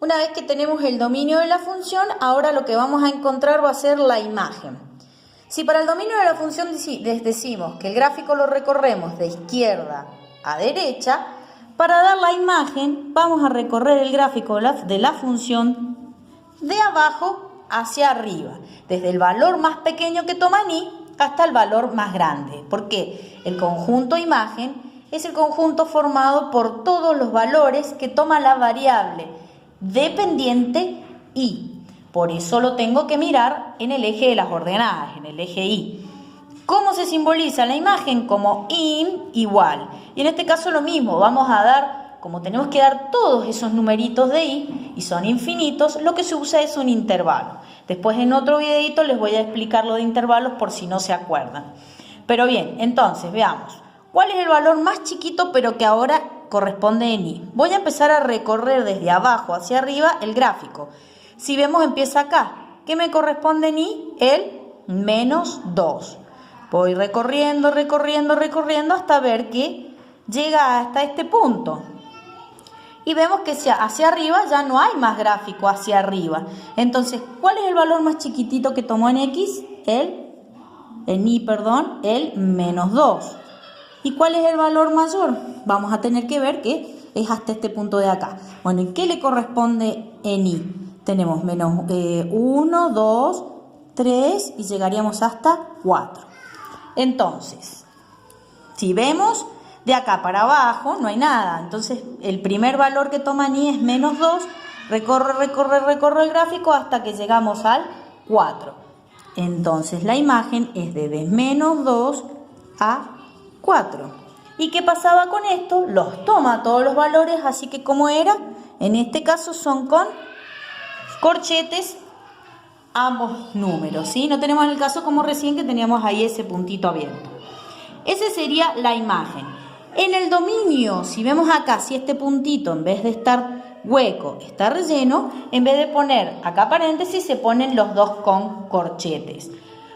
Una vez que tenemos el dominio de la función, ahora lo que vamos a encontrar va a ser la imagen. Si para el dominio de la función decimos que el gráfico lo recorremos de izquierda a derecha, para dar la imagen vamos a recorrer el gráfico de la función de abajo hacia arriba, desde el valor más pequeño que toma en i hasta el valor más grande, porque el conjunto imagen es el conjunto formado por todos los valores que toma la variable dependiente y. Por eso lo tengo que mirar en el eje de las ordenadas, en el eje y. ¿Cómo se simboliza la imagen? Como igual. Y en este caso lo mismo, vamos a dar, como tenemos que dar todos esos numeritos de y son infinitos, lo que se usa es un intervalo. Después en otro videito les voy a explicar lo de intervalos por si no se acuerdan. Pero bien, entonces veamos. ¿Cuál es el valor más chiquito pero que ahora corresponde en i? Voy a empezar a recorrer desde abajo hacia arriba el gráfico. Si vemos, empieza acá. ¿Qué me corresponde en i? El menos 2. Voy recorriendo hasta ver que llega hasta este punto. Y vemos que hacia arriba ya no hay más gráfico hacia arriba. Entonces, ¿cuál es el valor más chiquitito que tomó en x? El menos 2. ¿Y cuál es el valor mayor? Vamos a tener que ver que es hasta este punto de acá. Bueno, ¿y qué le corresponde en i? Tenemos menos 1, 2, 3 y llegaríamos hasta 4. Entonces, si vemos de acá para abajo no hay nada. Entonces, el primer valor que toma i es menos 2. Recorro el gráfico hasta que llegamos al 4. Entonces, la imagen es de menos 2 a 4. ¿Y qué pasaba con esto? Los toma todos los valores, así que como era, en este caso son con corchetes ambos números, ¿sí? No tenemos el caso como recién que teníamos ahí ese puntito abierto. Esa sería la imagen. En el dominio, si vemos acá, si este puntito en vez de estar hueco está relleno, en vez de poner acá paréntesis se ponen los dos con corchetes.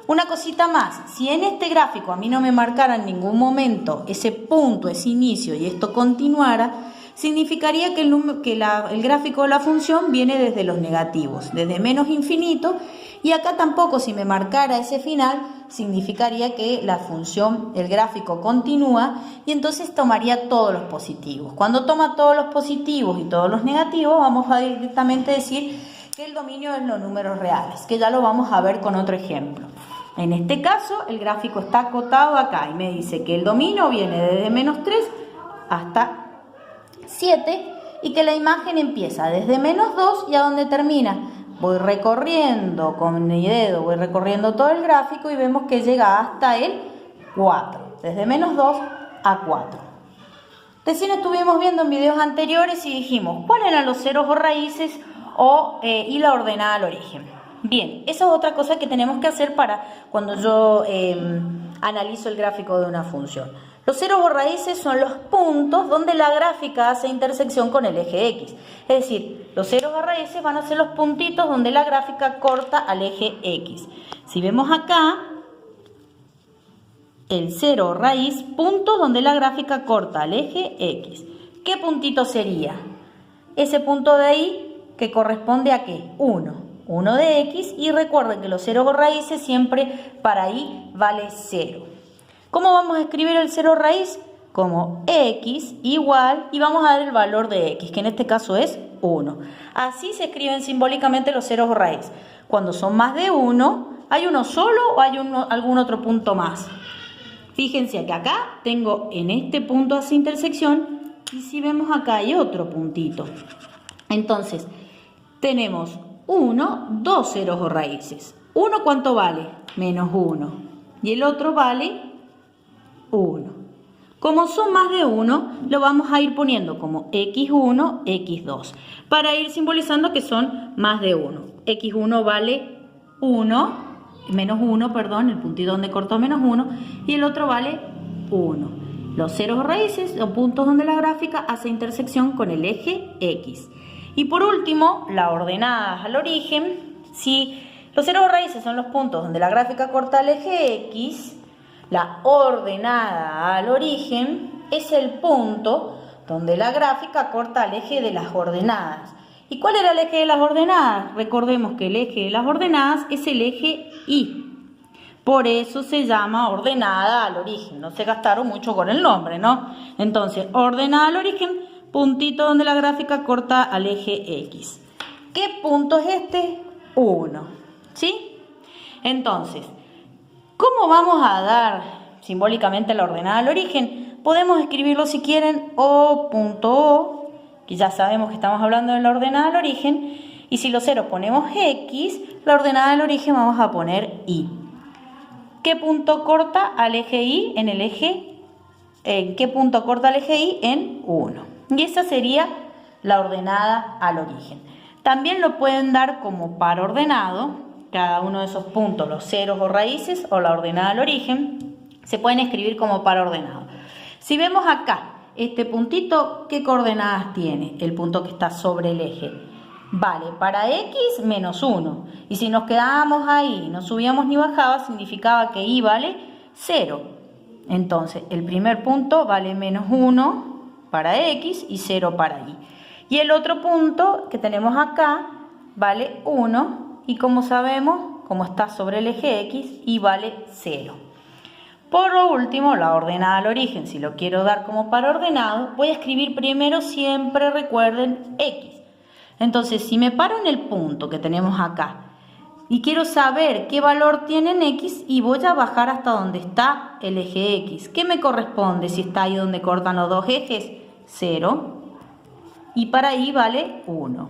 Una cosita más, si en este gráfico a mí no me marcara en ningún momento ese punto, ese inicio y esto continuara, significaría que el gráfico de la función viene desde los negativos, desde menos infinito, y acá tampoco, si me marcara ese final, significaría que la función, el gráfico continúa y entonces tomaría todos los positivos. Cuando toma todos los positivos y todos los negativos, vamos a directamente decir que el dominio es los números reales, que ya lo vamos a ver con otro ejemplo. En este caso, el gráfico está acotado acá y me dice que el dominio viene desde menos 3 hasta 7 y que la imagen empieza desde menos 2 y a donde termina. Voy recorriendo con mi dedo, voy recorriendo todo el gráfico y vemos que llega hasta el 4, desde menos 2 a 4. Recién estuvimos viendo en videos anteriores y dijimos cuáles eran los ceros o raíces y la ordenada al origen. Bien, esa es otra cosa que tenemos que hacer para cuando yo analizo el gráfico de una función. Los ceros o raíces son los puntos donde la gráfica hace intersección con el eje X. Es decir, los ceros o raíces van a ser los puntitos donde la gráfica corta al eje X. Si vemos acá, el cero o raíz, puntos donde la gráfica corta al eje X. ¿Qué puntito sería? Ese punto de ahí que corresponde a ¿qué? 1. 1 de X y recuerden que los ceros o raíces siempre para y vale 0. ¿Cómo vamos a escribir el cero raíz? Como x igual y vamos a dar el valor de x, que en este caso es 1. Así se escriben simbólicamente los ceros o raíz. Cuando son más de 1, ¿hay uno solo o hay algún otro punto más? Fíjense que acá tengo en este punto hace intersección y si vemos acá hay otro puntito. Entonces, tenemos 2 ceros o raíces. ¿Uno cuánto vale? Menos 1. Y el otro vale 1. Como son más de 1, lo vamos a ir poniendo como x1, x2, para ir simbolizando que son más de 1. x1 vale 1, menos 1, perdón, el puntito donde cortó menos 1, y el otro vale 1. Los ceros o raíces son puntos donde la gráfica hace intersección con el eje X. Y por último, la ordenada al origen. Si los ceros o raíces son los puntos donde la gráfica corta el eje X, la ordenada al origen es el punto donde la gráfica corta al eje de las ordenadas. ¿Y cuál era el eje de las ordenadas? Recordemos que el eje de las ordenadas es el eje Y. Por eso se llama ordenada al origen. No se gastaron mucho con el nombre, ¿no? Entonces, ordenada al origen, puntito donde la gráfica corta al eje X. ¿Qué punto es este? 1. ¿Sí? Entonces, ¿cómo vamos a dar simbólicamente la ordenada al origen? Podemos escribirlo si quieren O.O, que ya sabemos que estamos hablando de la ordenada al origen. Y si los ceros ponemos X, la ordenada al origen vamos a poner Y. ¿Qué punto corta al eje Y en el eje? ¿Qué punto corta al eje Y? En 1. Y esa sería la ordenada al origen. También lo pueden dar como par ordenado. Cada uno de esos puntos, los ceros o raíces o la ordenada al origen, se pueden escribir como par ordenado. Si vemos acá, este puntito, ¿qué coordenadas tiene? El punto que está sobre el eje. Vale, para X menos 1. Y si nos quedábamos ahí, no subíamos ni bajábamos, significaba que Y vale 0. Entonces, el primer punto vale menos 1 para X y 0 para Y. Y el otro punto que tenemos acá vale 1. Y como sabemos, como está sobre el eje X, Y vale 0. Por lo último, la ordenada al origen, si lo quiero dar como par ordenado, voy a escribir primero, siempre recuerden, X. Entonces, si me paro en el punto que tenemos acá y quiero saber qué valor tiene en X, y voy a bajar hasta donde está el eje X. ¿Qué me corresponde si está ahí donde cortan los dos ejes? 0. Y para Y vale 1.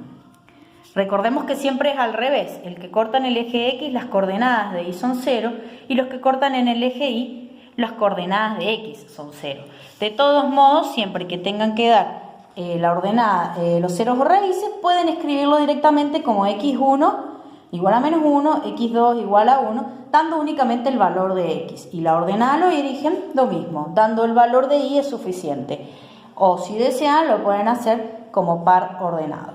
Recordemos que siempre es al revés. El que corta en el eje X, las coordenadas de Y son 0. Y los que cortan en el eje Y, las coordenadas de X son 0. De todos modos, siempre que tengan que dar la ordenada, los ceros o raíces, pueden escribirlo directamente como x1 igual a menos 1, x2 igual a 1, dando únicamente el valor de x. Y la ordenada al origen, lo mismo, dando el valor de y es suficiente. O si desean, lo pueden hacer como par ordenado.